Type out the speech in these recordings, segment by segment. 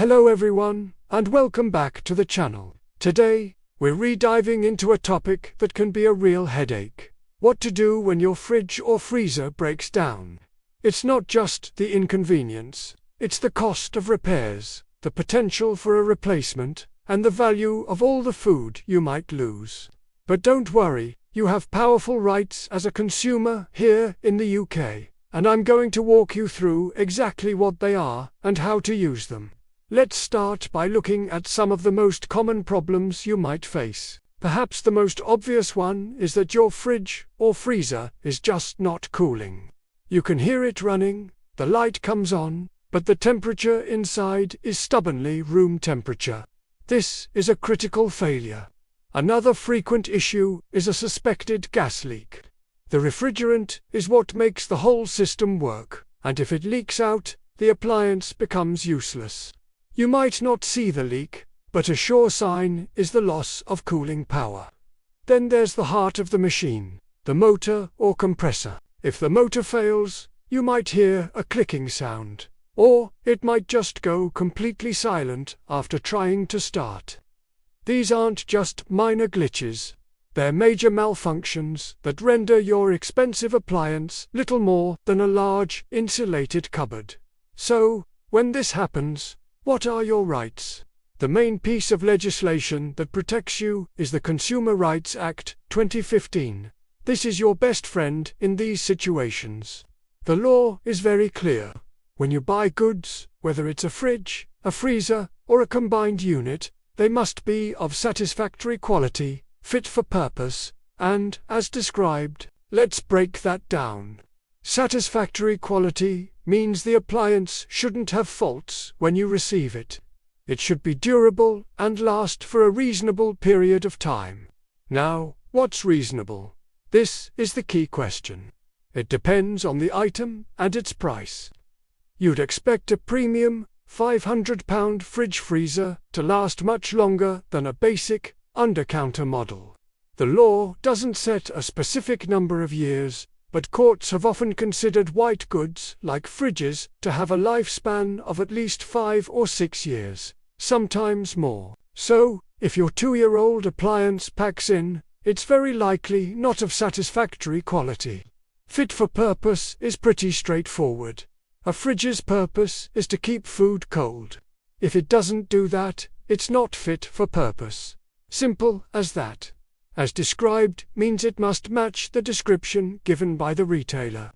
Hello everyone, and welcome back to the channel. Today, we're re-diving into a topic that can be a real headache. What to do when your fridge or freezer breaks down. It's not just the inconvenience, it's the cost of repairs, the potential for a replacement, and the value of all the food you might lose. But don't worry, you have powerful rights as a consumer here in the UK, and I'm going to walk you through exactly what they are and how to use them. Let's start by looking at some of the most common problems you might face. Perhaps the most obvious one is that your fridge or freezer is just not cooling. You can hear it running, the light comes on, but the temperature inside is stubbornly room temperature. This is a critical failure. Another frequent issue is a suspected gas leak. The refrigerant is what makes the whole system work, and if it leaks out, the appliance becomes useless. You might not see the leak, but a sure sign is the loss of cooling power. Then there's the heart of the machine, the motor or compressor. If the motor fails, you might hear a clicking sound, or it might just go completely silent after trying to start. These aren't just minor glitches, they're major malfunctions that render your expensive appliance little more than a large, insulated cupboard. So, when this happens, what are your rights? The main piece of legislation that protects you is the Consumer Rights Act 2015. This is your best friend in these situations. The law is very clear. When you buy goods, whether it's a fridge, a freezer, or a combined unit, they must be of satisfactory quality, fit for purpose, and, as described, let's break that down. Satisfactory quality means the appliance shouldn't have faults when you receive it. It should be durable and last for a reasonable period of time. Now, what's reasonable? This is the key question. It depends on the item and its price. You'd expect a premium, £500 fridge freezer to last much longer than a basic, under-counter model. The law doesn't set a specific number of years, but courts have often considered white goods, like fridges, to have a lifespan of at least 5 or 6 years, sometimes more. So, if your 2-year-old appliance packs in, it's very likely not of satisfactory quality. Fit for purpose is pretty straightforward. A fridge's purpose is to keep food cold. If it doesn't do that, it's not fit for purpose. Simple as that. As described means it must match the description given by the retailer.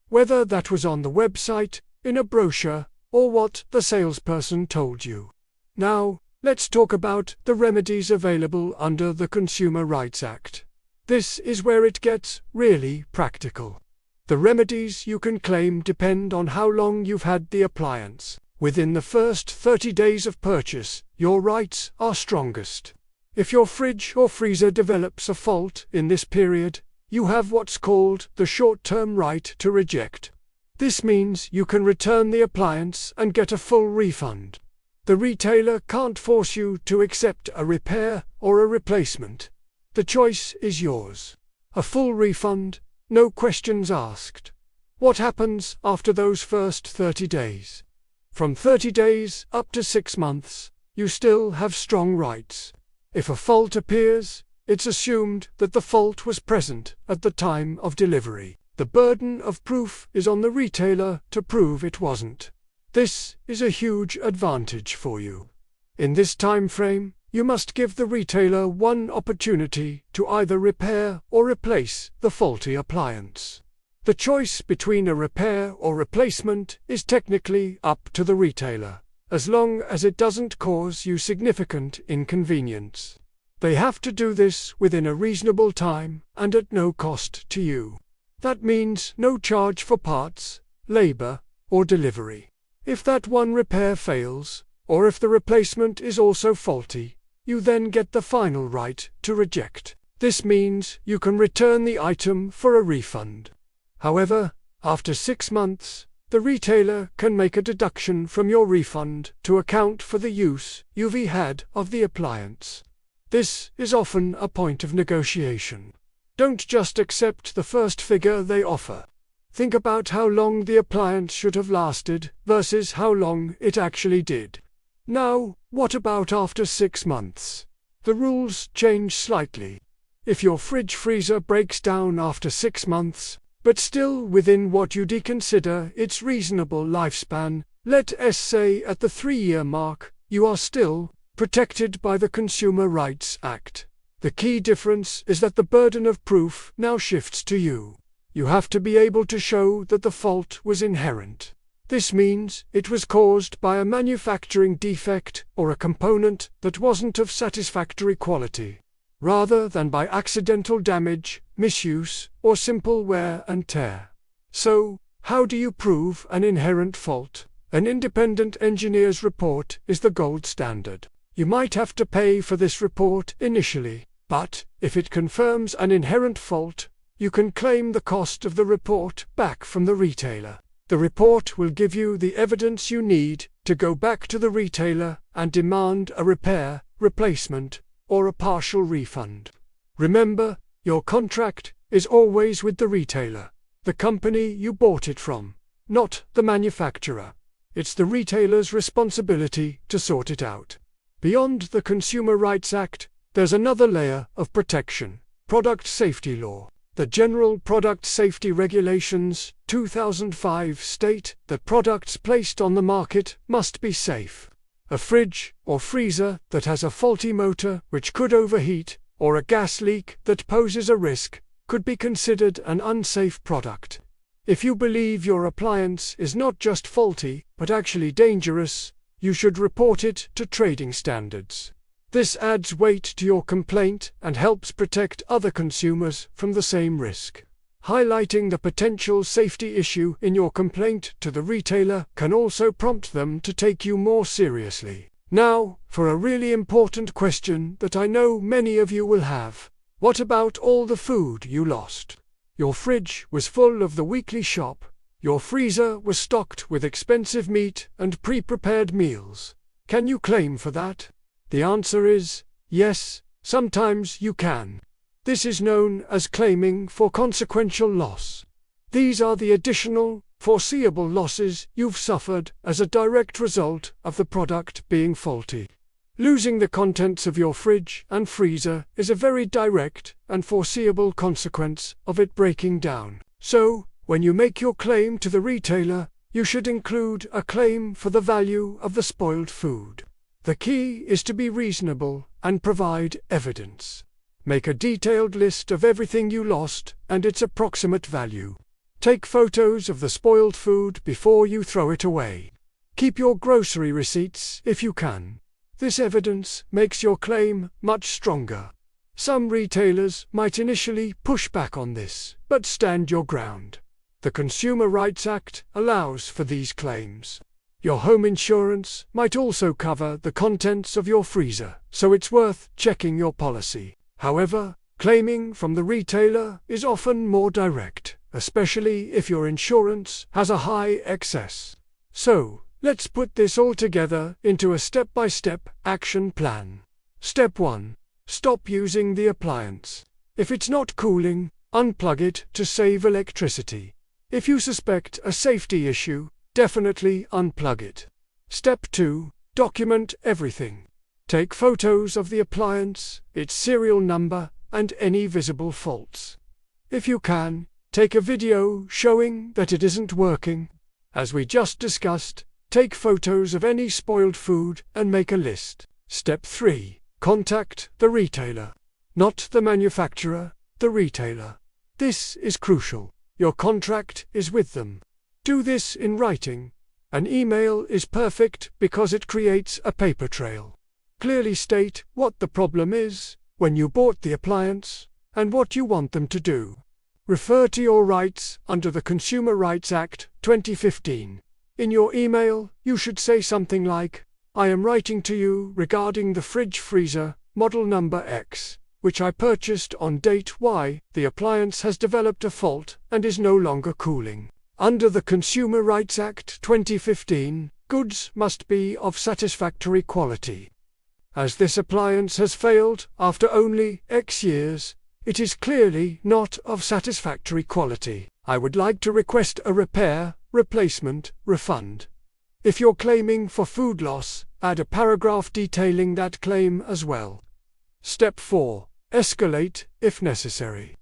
Whether that was on the website, in a brochure, or what the salesperson told you. Now, let's talk about the remedies available under the Consumer Rights Act. This is where it gets really practical. The remedies you can claim depend on how long you've had the appliance. Within the first 30 days of purchase, your rights are strongest. If your fridge or freezer develops a fault in this period, you have what's called the short-term right to reject. This means you can return the appliance and get a full refund. The retailer can't force you to accept a repair or a replacement. The choice is yours. A full refund, no questions asked. What happens after those first 30 days? From 30 days up to 6 months, you still have strong rights. If a fault appears, it's assumed that the fault was present at the time of delivery. The burden of proof is on the retailer to prove it wasn't. This is a huge advantage for you. In this time frame, you must give the retailer one opportunity to either repair or replace the faulty appliance. The choice between a repair or replacement is technically up to the retailer, as long as it doesn't cause you significant inconvenience. They have to do this within a reasonable time and at no cost to you. That means no charge for parts, labor, or delivery. If that one repair fails, or if the replacement is also faulty, you then get the final right to reject. This means you can return the item for a refund. However, after 6 months, the retailer can make a deduction from your refund to account for the use you've had of the appliance. This is often a point of negotiation. Don't just accept the first figure they offer. Think about how long the appliance should have lasted versus how long it actually did. Now, what about after 6 months? The rules change slightly. If your fridge freezer breaks down after 6 months, but still within what you'd consider its reasonable lifespan, let's say at the 3-year mark, you are still protected by the Consumer Rights Act. The key difference is that the burden of proof now shifts to you. You have to be able to show that the fault was inherent. This means it was caused by a manufacturing defect or a component that wasn't of satisfactory quality, rather than by accidental damage, misuse, or simple wear and tear. So, how do you prove an inherent fault? An independent engineer's report is the gold standard. You might have to pay for this report initially, but if it confirms an inherent fault, you can claim the cost of the report back from the retailer. The report will give you the evidence you need to go back to the retailer and demand a repair, replacement, or a partial refund. Remember, your contract is always with the retailer, the company you bought it from, not the manufacturer. It's the retailer's responsibility to sort it out. Beyond the Consumer Rights Act, there's another layer of protection: product safety law. The General Product Safety Regulations, 2005 state that products placed on the market must be safe. A fridge or freezer that has a faulty motor which could overheat, or a gas leak that poses a risk, could be considered an unsafe product. If you believe your appliance is not just faulty, but actually dangerous, you should report it to trading standards. This adds weight to your complaint and helps protect other consumers from the same risk. Highlighting the potential safety issue in your complaint to the retailer can also prompt them to take you more seriously. Now, for a really important question that I know many of you will have. What about all the food you lost? Your fridge was full of the weekly shop. Your freezer was stocked with expensive meat and pre-prepared meals. Can you claim for that? The answer is yes, sometimes you can. This is known as claiming for consequential loss. These are the additional, foreseeable losses you've suffered as a direct result of the product being faulty. Losing the contents of your fridge and freezer is a very direct and foreseeable consequence of it breaking down. So, when you make your claim to the retailer, you should include a claim for the value of the spoiled food. The key is to be reasonable and provide evidence. Make a detailed list of everything you lost and its approximate value. Take photos of the spoiled food before you throw it away. Keep your grocery receipts if you can. This evidence makes your claim much stronger. Some retailers might initially push back on this, but stand your ground. The Consumer Rights Act allows for these claims. Your home insurance might also cover the contents of your freezer, so it's worth checking your policy. However, claiming from the retailer is often more direct, especially if your insurance has a high excess. So, let's put this all together into a step-by-step action plan. Step 1. Stop using the appliance. If it's not cooling, unplug it to save electricity. If you suspect a safety issue, definitely unplug it. Step 2. Document everything. Take photos of the appliance, its serial number, and any visible faults. If you can, take a video showing that it isn't working. As we just discussed, take photos of any spoiled food and make a list. Step 3. Contact the retailer. Not the manufacturer, the retailer. This is crucial. Your contract is with them. Do this in writing. An email is perfect because it creates a paper trail. Clearly state what the problem is, when you bought the appliance, and what you want them to do. Refer to your rights under the Consumer Rights Act, 2015. In your email, you should say something like, "I am writing to you regarding the fridge freezer, model number X, which I purchased on date Y. The appliance has developed a fault and is no longer cooling. Under the Consumer Rights Act 2015, goods must be of satisfactory quality. As this appliance has failed after only X years, it is clearly not of satisfactory quality. I would like to request a repair, replacement, refund." If you're claiming for food loss, add a paragraph detailing that claim as well. Step 4. Escalate if necessary.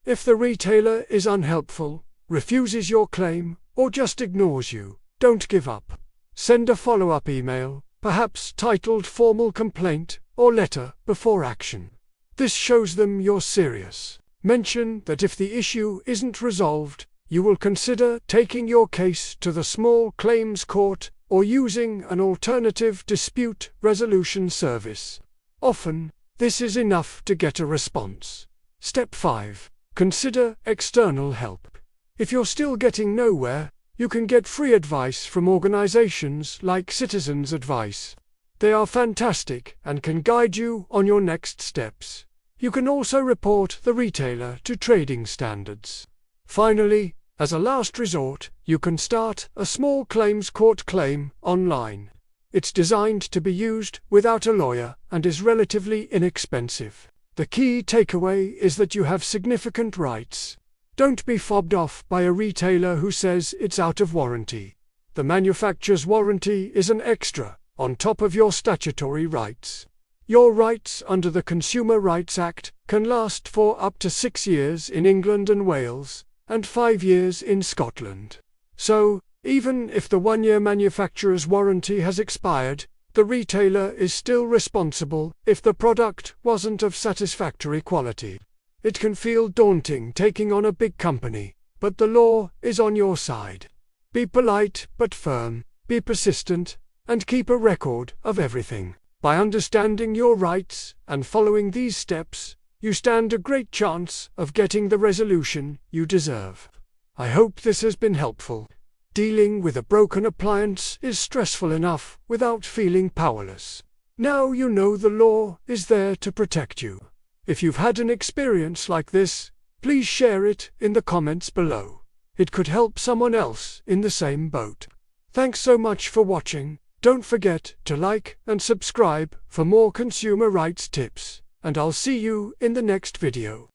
If the retailer is unhelpful, refuses your claim, or just ignores you, don't give up. Send a follow-up email, perhaps titled Formal Complaint or Letter Before Action. This shows them you're serious. Mention that if the issue isn't resolved, you will consider taking your case to the small claims court or using an alternative dispute resolution service. Often, this is enough to get a response. Step 5. Consider external help. If you're still getting nowhere, you can get free advice from organizations like Citizens Advice. They are fantastic and can guide you on your next steps. You can also report the retailer to trading standards. Finally, as a last resort, you can start a small claims court claim online. It's designed to be used without a lawyer and is relatively inexpensive. The key takeaway is that you have significant rights. Don't be fobbed off by a retailer who says it's out of warranty. The manufacturer's warranty is an extra, on top of your statutory rights. Your rights under the Consumer Rights Act can last for up to 6 years in England and Wales, and 5 years in Scotland. So, even if the 1-year manufacturer's warranty has expired, the retailer is still responsible if the product wasn't of satisfactory quality. It can feel daunting taking on a big company, but the law is on your side. Be polite but firm, be persistent, and keep a record of everything. By understanding your rights and following these steps, you stand a great chance of getting the resolution you deserve. I hope this has been helpful. Dealing with a broken appliance is stressful enough without feeling powerless. Now you know the law is there to protect you. If you've had an experience like this, please share it in the comments below. It could help someone else in the same boat. Thanks so much for watching. Don't forget to like and subscribe for more consumer rights tips, and I'll see you in the next video.